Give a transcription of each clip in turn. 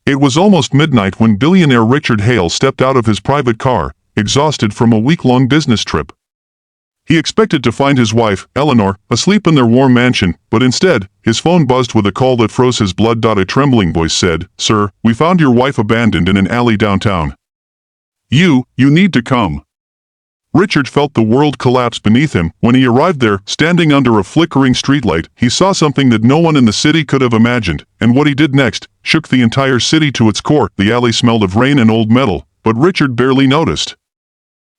It was almost midnight when billionaire Richard Hale stepped out of his private car, exhausted from a week-long business trip. He expected to find his wife, Eleanor, asleep in their warm mansion, but instead, his phone buzzed with a call that froze his blood. A trembling voice said, "Sir, we found your wife abandoned in an alley downtown. You need to come." Richard felt the world collapse beneath him. When he arrived there, standing under a flickering streetlight, he saw something that no one in the city could have imagined, and what he did next shook the entire city to its core. The alley smelled of rain and old metal, but Richard barely noticed.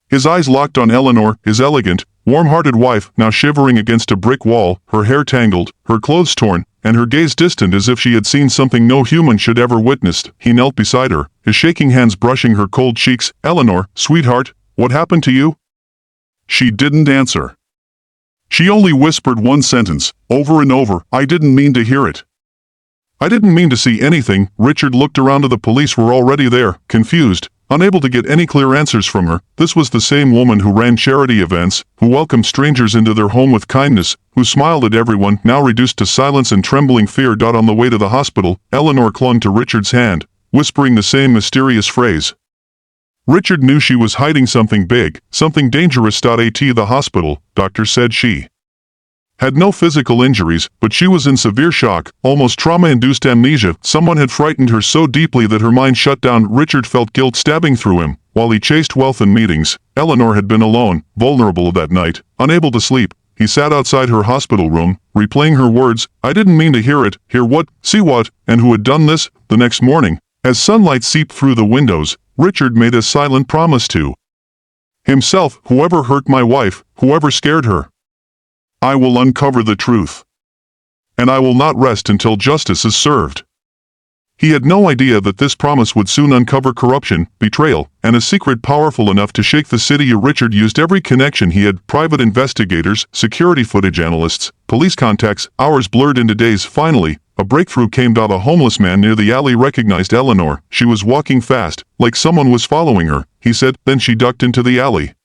His eyes locked on Eleanor, his elegant, warm-hearted wife, now shivering against a brick wall, her hair tangled, her clothes torn, and her gaze distant as if she had seen something no human should ever witness. He knelt beside her, his shaking hands brushing her cold cheeks. "Eleanor, sweetheart, what happened to you?" She didn't answer. She only whispered one sentence, over and over, "I didn't mean to hear it. I didn't mean to see anything." Richard looked around. The police were already there, confused, unable to get any clear answers from her. This was the same woman who ran charity events, who welcomed strangers into their home with kindness, who smiled at everyone, now reduced to silence and trembling fear. On the way to the hospital, Eleanor clung to Richard's hand, whispering the same mysterious phrase. Richard knew she was hiding something big, something dangerous. At the hospital, doctors said she had no physical injuries, but she was in severe shock, almost trauma-induced amnesia. Someone had frightened her so deeply that her mind shut down. Richard felt guilt stabbing through him. While he chased wealth and meetings, Eleanor had been alone, vulnerable that night, unable to sleep. He sat outside her hospital room, replaying her words, "I didn't mean to hear it." Hear what? See what? And who had done this? The next morning, as sunlight seeped through the windows, Richard made a silent promise to himself, "Whoever hurt my wife, whoever scared her, I will uncover the truth. And I will not rest until justice is served." He had no idea that this promise would soon uncover corruption, betrayal, and a secret powerful enough to shake the city. Richard used every connection he had: private investigators, security footage analysts, police contacts. Hours blurred into days. Finally, a breakthrough came. A homeless man near the alley recognized Eleanor. She was walking fast, like someone was following her, he said. Then she ducked into the alley.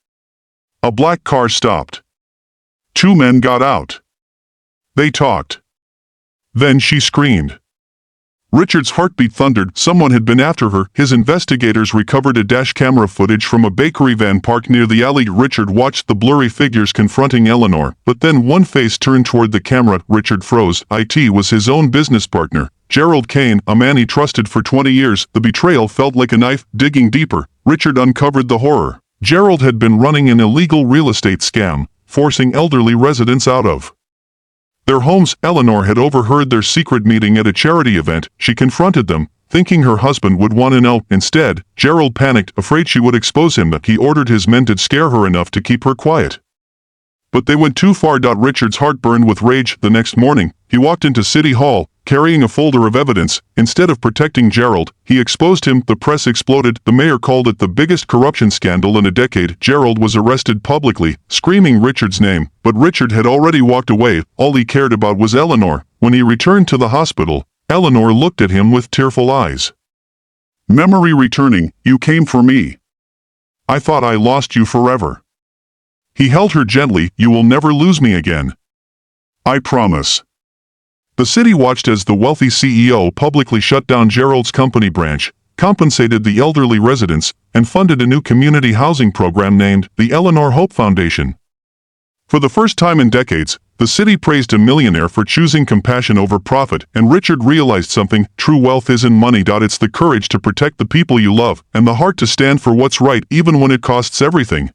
A black car stopped. Two men got out. They talked. Then she screamed. Richard's heartbeat thundered. Someone had been after her. His investigators recovered a dash camera footage from a bakery van parked near the alley. Richard watched the blurry figures confronting Eleanor, but then one face turned toward the camera. Richard froze. It was his own business partner, Gerald Kane, a man he trusted for 20 years. The betrayal felt like a knife. Digging deeper, Richard uncovered the horror. Gerald had been running an illegal real estate scam, forcing elderly residents out of their homes. Eleanor had overheard their secret meeting at a charity event. She confronted them, thinking her husband would want to know. Instead, Gerald panicked, afraid she would expose him. He ordered his men to scare her enough to keep her quiet. But they went too far. Richard's heart burned with rage. The next morning, he walked into City Hall, carrying a folder of evidence. Instead of protecting Gerald, he exposed him. The press exploded. The mayor called it the biggest corruption scandal in a decade. Gerald was arrested publicly, screaming Richard's name, but Richard had already walked away. All he cared about was Eleanor. When he returned to the hospital, Eleanor looked at him with tearful eyes. "Memory returning, you came for me. I thought I lost you forever." He held her gently. "You will never lose me again. I promise." The city watched as the wealthy CEO publicly shut down Gerald's company branch, compensated the elderly residents, and funded a new community housing program named the Eleanor Hope Foundation. For the first time in decades, the city praised a millionaire for choosing compassion over profit, and Richard realized something: true wealth isn't money. It's the courage to protect the people you love, and the heart to stand for what's right even when it costs everything.